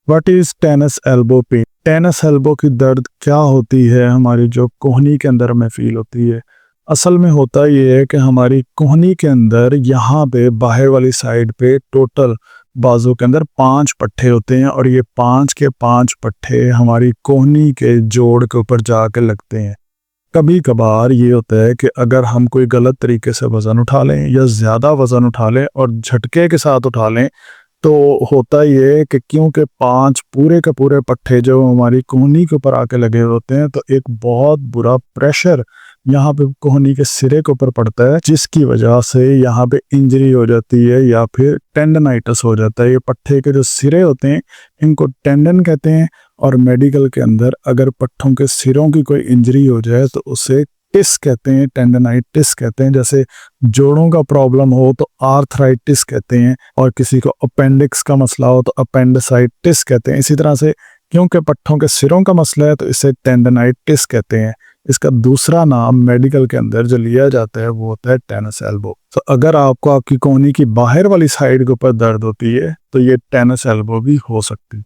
What is tennis elbow pain? Tennis elbow की दर्द क्या होती है, हमारी जो कोहनी के अंदर में फील होती है। असल में होता ये है कि हमारी कोहनी के अंदर यहाँ पे बाहर वाली साइड पे टोटल बाजू के अंदर 5 पट्टे होते हैं और ये 5 के 5 पट्टे हमारी कोहनी के जोड़ के ऊपर जाके लगते हैं। कभी कभार ये होता है कि अगर हम कोई गलत तरीके से वज़न उठा लें या ज़्यादा वज़न उठा लें और झटके के साथ उठा लें, तो होता ये है कि क्योंकि 5 पूरे के पूरे पट्टे जो हमारी कोहनी के ऊपर आके लगे होते हैं, तो एक बहुत बुरा प्रेशर यहाँ पे कोहनी के सिरे के ऊपर पड़ता है, जिसकी वजह से यहाँ पे इंजरी हो जाती है या फिर टेंडनाइटिस हो जाता है। ये पट्टे के जो सिरे होते हैं, इनको टेंडन कहते हैं। और मेडिकल के अंदर अगर पट्टों के सिरों की कोई इंजरी हो जाए तो उसे टिस कहते हैं, टेंडनाइटिस कहते हैं। जैसे जोड़ों का प्रॉब्लम हो तो आर्थराइटिस कहते हैं, और किसी को अपेंडिक्स का मसला हो तो अपेंडिसाइटिस कहते हैं। इसी तरह से क्योंकि पट्टों के सिरों का मसला है तो इसे टेंडनाइटिस कहते हैं। इसका दूसरा नाम मेडिकल के अंदर जो लिया जाता है वो होता है टेनिस एल्बो। तो अगर आपको आपकी कोहनी की बाहर वाली साइड के ऊपर दर्द होती है तो ये टेनिस एल्बो भी हो सकती है।